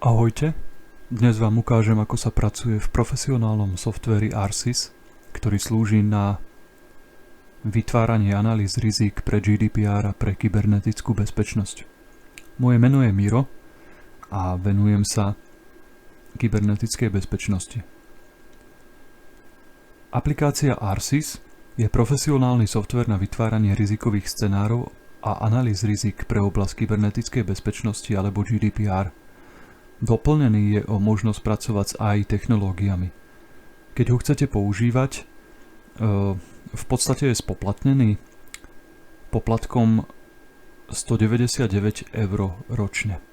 Ahojte, dnes vám ukážem, ako sa pracuje v profesionálnom softveri ARSYS, ktorý slúži na vytváranie analýz rizík pre GDPR a pre kybernetickú bezpečnosť. Moje meno je Miro a venujem sa kybernetickej bezpečnosti. Aplikácia ARSYS je profesionálny softvér na vytváranie rizikových scenárov a analýz rizik pre oblasť kybernetickej bezpečnosti alebo GDPR. Doplnený je o možnosť pracovať s AI technológiami. Keď ho chcete používať, v podstate je spoplatnený poplatkom 199 € ročne.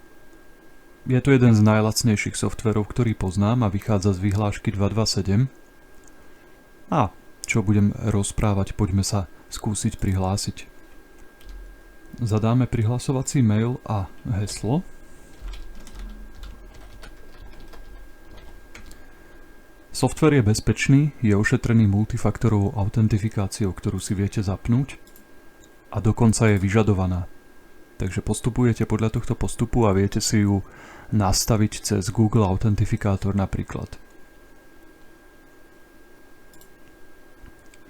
Je to jeden z najlacnejších softverov, ktorý poznám a vychádza z vyhlášky 227. A čo budem rozprávať, poďme sa skúsiť prihlásiť. Zadáme prihlasovací mail a heslo. Software je bezpečný, je ošetrený multifaktorovou autentifikáciou, ktorú si viete zapnúť a dokonca je vyžadovaná. Takže postupujete podľa tohto postupu a viete si ju nastaviť cez Google Autentifikátor napríklad.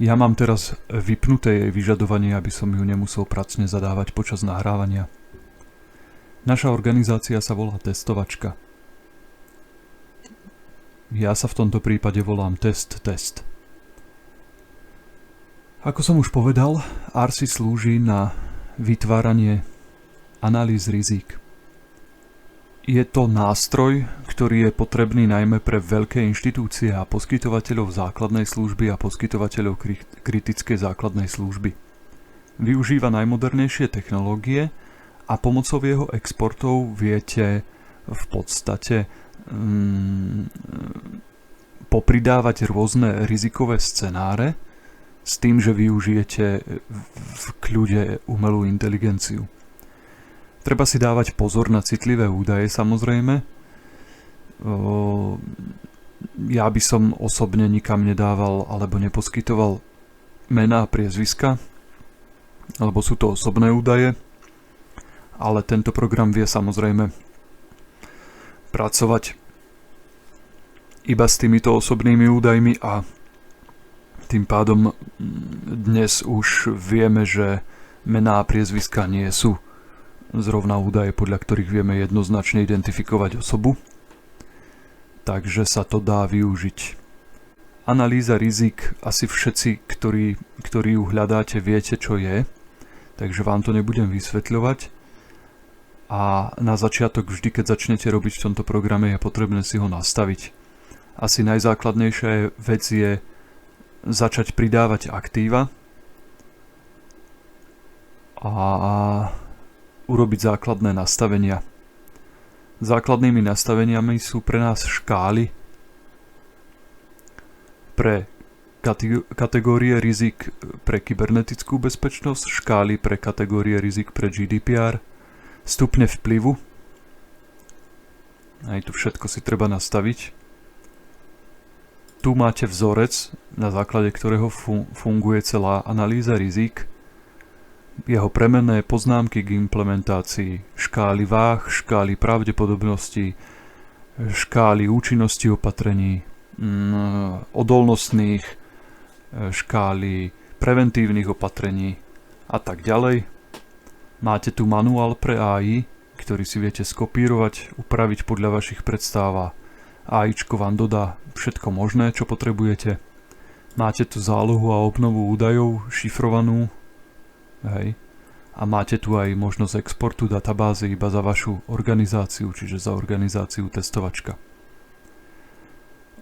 Ja mám teraz vypnuté jej vyžadovanie, aby som ju nemusel pracne zadávať počas nahrávania. Naša organizácia sa volá Testovačka. Ja sa v tomto prípade volám Test. Ako som už povedal, ARSYS slúži na vytváranie analýz rizík. Je to nástroj, ktorý je potrebný najmä pre veľké inštitúcie a poskytovateľov základnej služby a poskytovateľov kritickej základnej služby. Využíva najmodernejšie technológie a pomocou jeho exportov viete v podstate popridávať rôzne rizikové scenáre s tým, že využijete v kľude umelú inteligenciu. Treba si dávať pozor na citlivé údaje, samozrejme. Ja by som osobne nikam nedával alebo neposkytoval mená a priezviska, lebo sú to osobné údaje, ale tento program vie samozrejme pracovať iba s týmito osobnými údajmi a tým pádom dnes už vieme, že mená a priezviská nie sú zrovna údaje, podľa ktorých vieme jednoznačne identifikovať osobu. Takže sa to dá využiť. Analýza rizik, asi všetci, ktorí ju hľadáte, viete, čo je, takže vám to nebudem vysvetľovať. A na začiatok vždy, keď začnete robiť v tomto programe, je potrebné si ho nastaviť. Asi najzákladnejšia vec je začať pridávať aktíva a urobiť základné nastavenia. Základnými nastaveniami sú pre nás škály pre kategórie rizik pre kybernetickú bezpečnosť, škály pre kategórie rizik pre GDPR, stupne vplyvu. Aj tu všetko si treba nastaviť. Tu máte vzorec, na základe ktorého funguje celá analýza rizik, jeho premenné poznámky k implementácii, škály váh, škály pravdepodobnosti, škály účinnosti opatrení, odolnostných, škály preventívnych opatrení a tak ďalej. Máte tu manuál pre AI, ktorý si viete skopírovať, upraviť podľa vašich predstav a AIčko vám dodá všetko možné, čo potrebujete. Máte tu zálohu a obnovu údajov šifrovanú. Hej. A máte tu aj možnosť exportu databázy iba za vašu organizáciu, čiže za organizáciu Testovačka.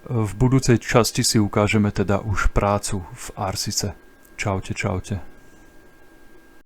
V budúcej časti si ukážeme teda už prácu v ARSYSe. Čaute.